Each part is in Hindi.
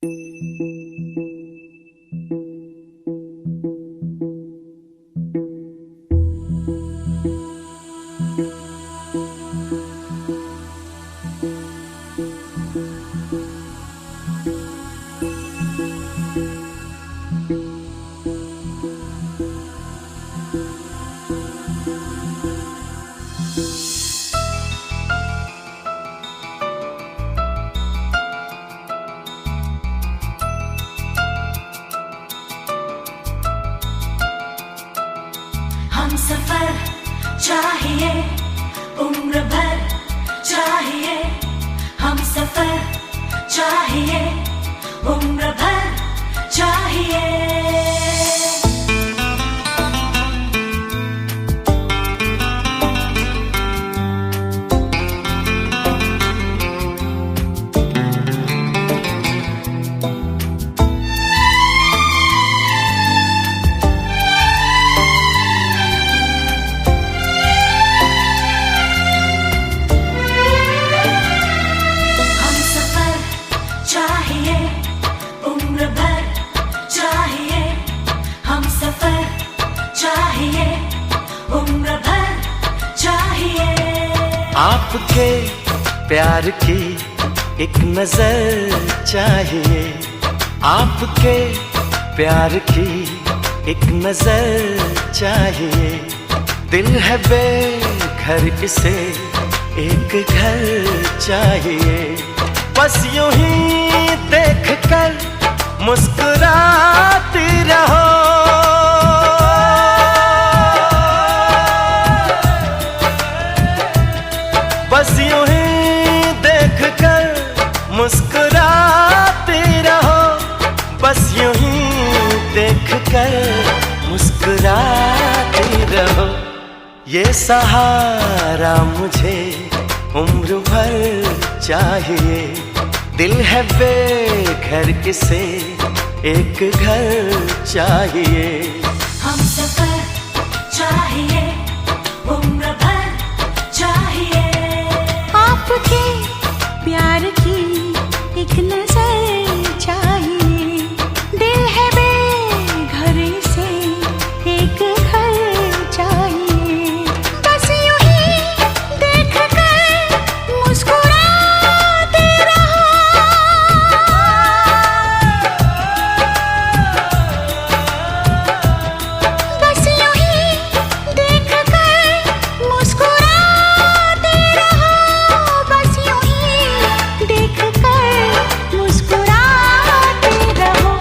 हम सफर चाहिए उम्र भर चाहिए, हम सफर चाहिए उम्र भर चाहिए। आपके प्यार की एक नजर चाहिए, आपके प्यार की एक नजर चाहिए। दिल है बेघर इसे एक घर चाहिए। बस यूं ही देख कर मुस्कुराती रहो, बस यूं ही देख कर मुस्कुराती रहो, बस यूं ही देख कर मुस्कुराती रहो। ये सहारा मुझे उम्र भर चाहिए। दिल है बेघर इसे एक घर चाहिए। हम सफर चाहिए उम्र भर चाहिए। आपके प्यार की एक नजर चाहिए। दिल है बेघर से एक घर चाहिए। बस यूं ही देख कर मुस्कुराते रहो, बस यूं ही देख कर मुस्कुराते रहो, बस यूं ही देख कर मुस्कुराते रहो।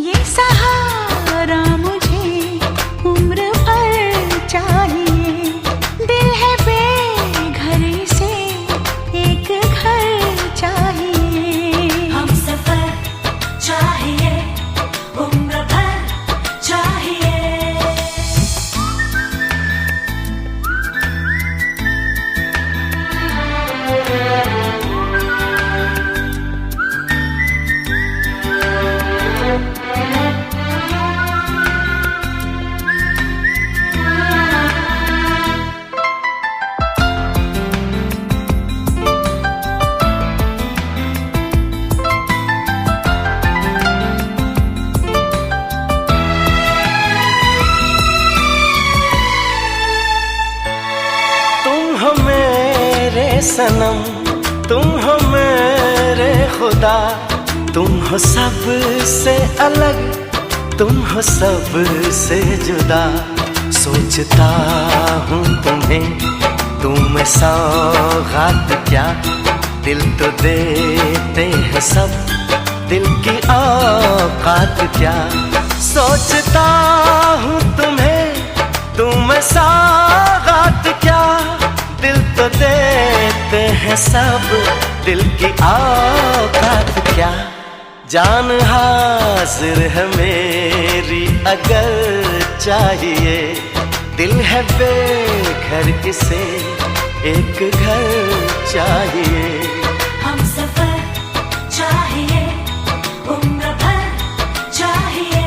ये सहारा मुझे उम्र भर चाहिए। दिल है बेघर से एक घर चाहिए। हम सफर चाहिए उम्र भर चाहिए। तुम हो मेरे सनम, तुम हो मेरे खुदा, तुम हो सबसे अलग, तुम हो सबसे जुदा। सोचता हूँ तुम्हें, तुम सौगात क्या, दिल तो देते हैं सब, दिल की औकात क्या। सोचता हूँ तुम्हें, तुम सौगात क्या, दिल तो देते हैं सब, दिल की औकात क्या। जान हाजिर है मेरी अगर चाहिए। दिल है बेघर इसे एक घर चाहिए। हम सफर चाहिए उम्र भर चाहिए।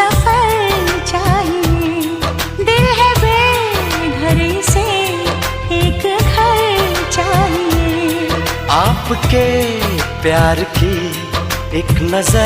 सफर चाहिए। दिल है बेघर, इसे एक घर चाहिए। आपके प्यार की एक नजर